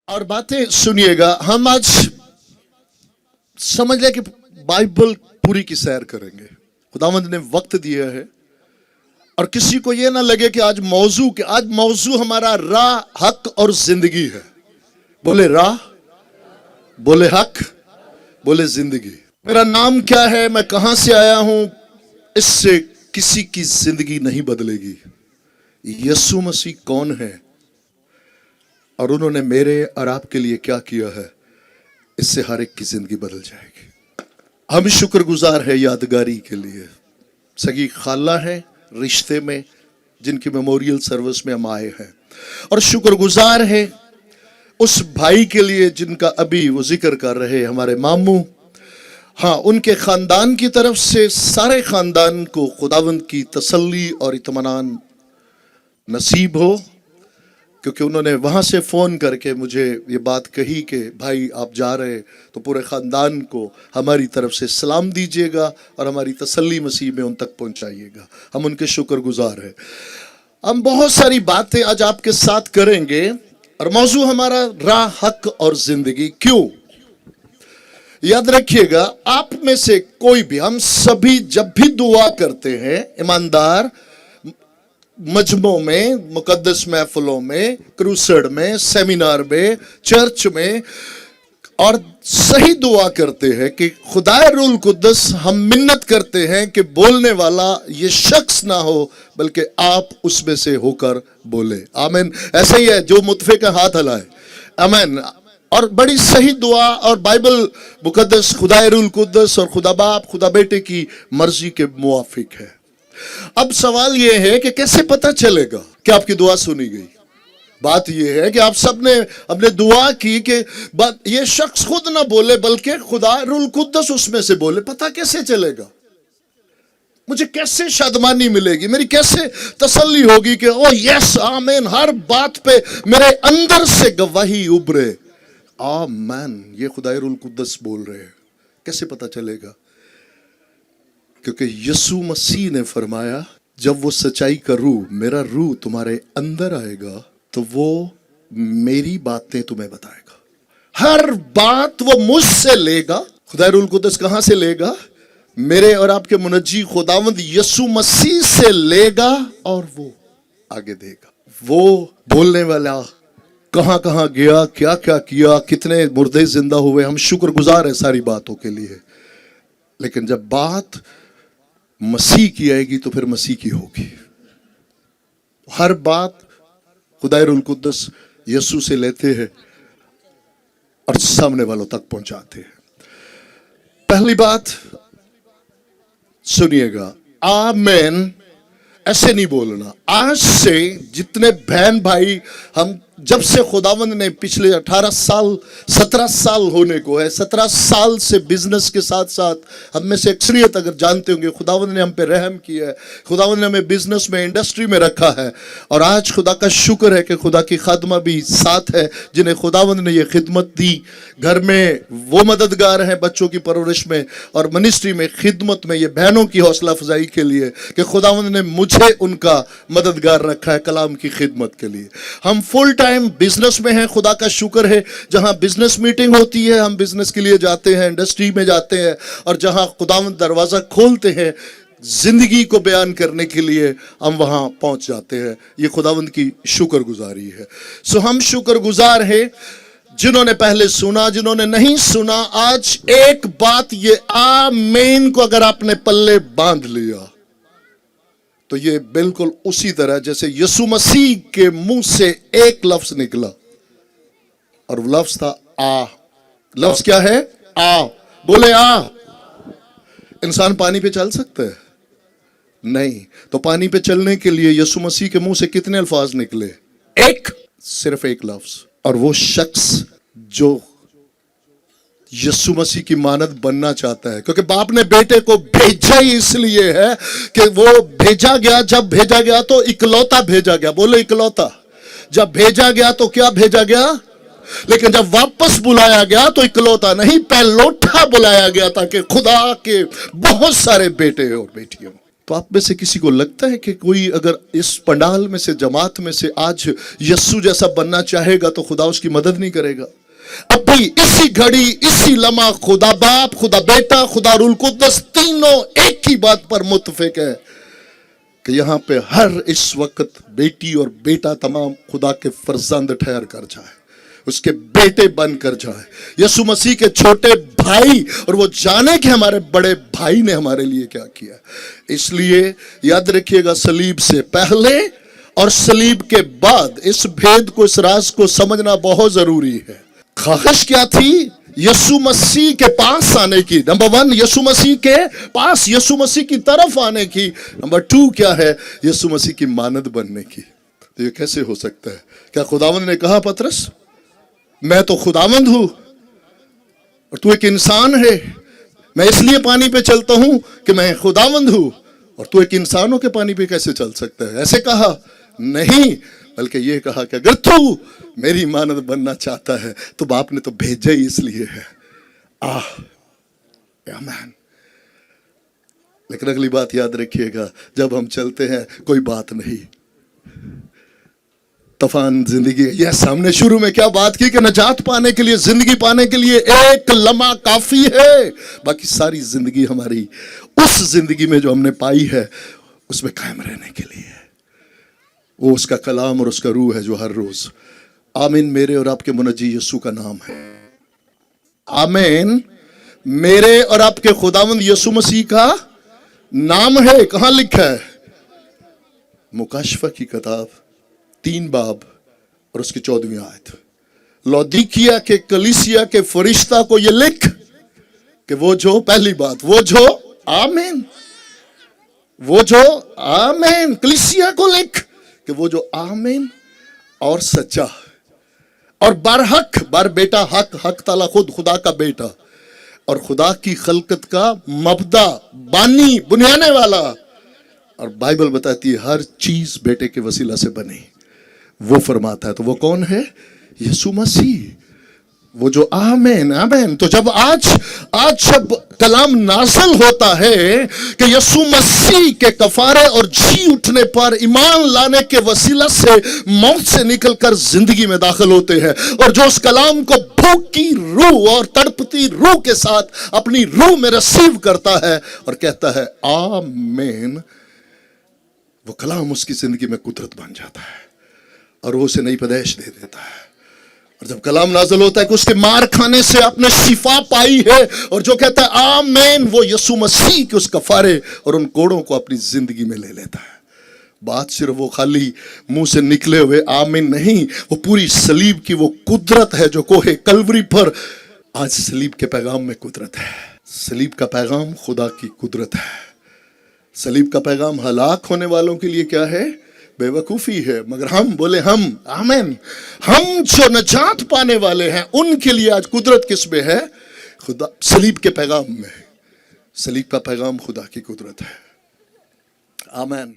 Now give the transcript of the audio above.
और बातें सुनिएगा। हम आज समझ लें कि बाइबल पूरी की सैर करेंगे। खुदावंद ने वक्त दिया है और किसी को ये ना लगे कि आज मौजू हमारा राह, हक और जिंदगी है। बोले राह, बोले हक, बोले जिंदगी। मेरा नाम क्या है, मैं कहां से आया हूं, इससे किसी की जिंदगी नहीं बदलेगी। यीशु मसीह कौन है और उन्होंने मेरे और आपके लिए क्या किया है, इससे हर एक की जिंदगी बदल जाएगी। हम शुक्रगुजार है यादगारी के लिए। सगी खाला है रिश्ते में जिनकी मेमोरियल सर्विस में हम आए हैं, और शुक्रगुजार है उस भाई के लिए जिनका अभी वो जिक्र कर रहे हमारे मामू। हाँ, उनके खानदान की तरफ से सारे खानदान को खुदावंद की तसल्ली और इत्मीनान नसीब हो, क्योंकि उन्होंने वहां से फोन करके मुझे ये बात कही कि भाई आप जा रहे तो पूरे खानदान को हमारी तरफ से सलाम दीजिएगा और हमारी तसल्ली मसीह में उन तक पहुंचाइएगा। हम उनके शुक्रगुजार हैं। हम बहुत सारी बातें आज आपके साथ करेंगे और मौजू हमारा राह, हक और जिंदगी। क्यों? याद रखिएगा, आप में से कोई भी, हम सभी जब भी दुआ करते हैं ईमानदार मजमों में, मुकद्दस महफिलों में, क्रूसेड में, सेमिनार में, चर्च में, और सही दुआ करते हैं कि खुदाए रूल कुद्दस, हम मिन्नत करते हैं कि बोलने वाला ये शख्स ना हो बल्कि आप उसमें से होकर बोले। आमीन। ऐसे ही है, जो मुतफिक का हाथ हलाए। आमीन। और बड़ी सही दुआ, और बाइबल मुकद्दस खुदाए रूल कुद्दस और खुदा बाप खुदा बेटे की मर्जी के मुवाफिक है। अब सवाल यह है कि कैसे पता चलेगा कि आपकी दुआ सुनी गई। बात यह है कि आप सबने अपने दुआ की कि ये शख्स खुद ना बोले बल्कि खुदा रुल कुद्दस उसमें से बोले। पता कैसे चलेगा? मुझे कैसे शादमानी मिलेगी, मेरी कैसे तसल्ली होगी कि ओ यस आमीन, हर बात पे मेरे अंदर से गवाही उभरे, आमीन, ये खुदा रुल कुद्दस बोल रहे हैं। कैसे पता चलेगा? क्योंकि यीशु मसीह ने फरमाया, जब वो सच्चाई का रूह, मेरा रूह तुम्हारे अंदर आएगा तो वो मेरी बातें तुम्हें बताएगा। हर बात वो मुझसे लेगा। खुदा रूल कुद्दस कहां से लेगा? मेरे और आपके मुनज्जी खुदावंद यीशु मसीह से लेगा और वो आगे देगा। वो बोलने वाला कहां कहां गया, क्या क्या किया, कितने मुर्दे जिंदा हुए, हम शुक्रगुजार है सारी बातों के लिए। लेकिन जब बात मसीह की आएगी तो फिर मसीह की होगी। हर बात खुदाए रुल कुद्दस यीशु से लेते हैं और सामने वालों तक पहुंचाते हैं। पहली बात सुनिएगा, आमीन ऐसे नहीं बोलना। आज से जितने बहन भाई, हम जब से खुदावंद ने पिछले 18 साल 17 साल होने को है, 17 साल से बिजनेस के साथ साथ हम में से अक्सरियत अगर जानते होंगे, खुदावंद ने हम पे रहम किया है। खुदावंद ने हमें बिजनेस में, इंडस्ट्री में रखा है, और आज खुदा का शुक्र है कि खुदा की खादमा भी साथ है जिन्हें खुदावंद ने ये खिदमत दी। घर में वो मददगार हैं बच्चों की परवरिश में, और मिनिस्ट्री में, खिदमत में, ये बहनों की हौसला अफजाई के लिए कि खुदावंद ने मुझे उनका मददगार रखा है कलाम की खिदमत के लिए। हम फुल टाइम बिजनेस में हैं, खुदा का शुक्र है। जहां बिजनेस मीटिंग होती है हम बिजनेस के लिए जाते हैं, इंडस्ट्री में जाते हैं, और जहां खुदावंद दरवाजा खोलते हैं जिंदगी को बयान करने के लिए, हम वहां पहुंच जाते हैं। ये खुदावंद की शुक्रगुजारी है। सो हम शुक्रगुजार हैं जिन्होंने पहले सुना, जिन्होंने नहीं सुना। आज एक बात, ये आमीन को अगर आपने पल्ले बांध लिया तो ये बिल्कुल उसी तरह जैसे यीशु मसीह के मुंह से एक लफ्ज निकला, और वो लफ्ज था आ। लफ्ज क्या है? आ। बोले आ। इंसान पानी पे चल सकता है? नहीं। तो पानी पे चलने के लिए यीशु मसीह के मुंह से कितने अल्फाज निकले? एक, सिर्फ एक लफ्ज। और वो शख्स जो यीशु मसीह की मानद बनना चाहता है, क्योंकि बाप ने बेटे को भेजा ही इसलिए है कि वो भेजा गया, जब भेजा गया तो इकलौता भेजा गया। बोले इकलौता। जब भेजा गया तो क्या भेजा गया? लेकिन जब वापस बुलाया गया तो इकलौता नहीं, पहलौठा बुलाया गया, ताकि खुदा के बहुत सारे बेटे और बेटियों। तो आप में से किसी को लगता है कि कोई अगर इस पंडाल में से, जमात में से आज यस्सु जैसा बनना चाहेगा तो खुदा उसकी मदद नहीं करेगा? अभी इसी घड़ी, इसी लम्हा खुदा बाप, खुदा बेटा, खुदा रूल कुद्दस तीनों एक ही बात पर मुत्तफिक है कि यहां पे हर इस वक्त बेटी और बेटा तमाम खुदा के फर्जंद ठहर कर जाए, उसके बेटे बन कर जाए, यीशु मसीह के छोटे भाई, और वो जाने कि हमारे बड़े भाई ने हमारे लिए क्या किया। इसलिए याद रखिएगा, सलीब से पहले और सलीब के बाद इस भेद को, इस राज को समझना बहुत जरूरी है। ख्वाहिश क्या थी? यीशु मसीह के पास आने की। नंबर 1, यीशु मसीह के पास, यीशु मसीह की तरफ आने की। नंबर 2 क्या है? यीशु मसीह की मानद बनने की। तो ये कैसे हो सकता है? क्या खुदावंद ने कहा, पतरस मैं तो खुदावंद हूं और तू एक इंसान है, मैं इसलिए पानी पे चलता हूं कि मैं खुदावंद हूं और तू एक इंसानों के पानी पे कैसे चल सकता है? ऐसे कहा नहीं, बल्कि ये कहा कि अगर तू मेरी मानद बनना चाहता है तो बाप ने तो भेजा ही इसलिए है। आमीन। लेकिन अगली बात याद रखिएगा, जब हम चलते हैं कोई बात नहीं, तूफान जिंदगी। यह सामने शुरू में क्या बात की कि नजात पाने के लिए, जिंदगी पाने के लिए एक लम्हा काफी है, बाकी सारी जिंदगी हमारी उस जिंदगी में जो हमने पाई है उसमें कायम रहने के लिए। वो उसका कलाम और उसका रूह है जो हर रोज, आमीन, मेरे और आपके मुनज्जी यीशु का नाम है। आमीन, मेरे और आपके खुदावंद यीशु मसीह का नाम है। कहां लिखा है? मुकाशफा की किताब 3 बाब और उसकी 14वीं आयत। लौदीकिया के कलीसिया के फरिश्ता को ये लिख कि वो जो, पहली बात, वो जो आमीन, वो जो आमीन, कलीसिया को लिख कि वो जो आमीन और सच्चा और बरहक, बर बेटा, हक, हक ताला खुद खुदा का बेटा और खुदा की खलकत का मबदा, बानी, बुनियाने वाला, और बाइबल बताती है हर चीज बेटे के वसीला से बनी, वो फरमाता है। तो वो कौन है? यीशु मसीह, वो जो आमीन। आमीन। तो जब आज जब कलाम नाज़िल होता है कि यीशु मसीह के कफारे और जी उठने पर ईमान लाने के वसीला से मौत से निकलकर जिंदगी में दाखिल होते हैं, और जो उस कलाम को भूखी रूह और तड़पती रूह के साथ अपनी रूह में रिसीव करता है और कहता है आमीन, वो कलाम उसकी जिंदगी में कुदरत बन जाता है और वो उसे नई पैदाइश दे देता है। और जब कलाम नाज़िल होता है कि उसके मार खाने से आपने शिफा पाई है, और जो कहता है आमीन, वो यीशु मसीह के उस कफारे और उन कोड़ों को अपनी जिंदगी में ले लेता है। बात सिर्फ वो खाली मुंह से निकले हुए आमीन नहीं, वो पूरी सलीब की वो कुदरत है जो कोहे कलवरी पर आज सलीब के पैगाम में कुदरत है। सलीब का पैगाम खुदा की कुदरत है। सलीब का पैगाम हलाक होने वालों के लिए क्या है? बेवकूफी है, मगर हम बोले हम आमीन, हम जो नजात पाने वाले हैं उनके लिए आज कुदरत किस में है? खुदा, सलीब के पैगाम में। सलीब का पैगाम खुदा की कुदरत है। आमीन।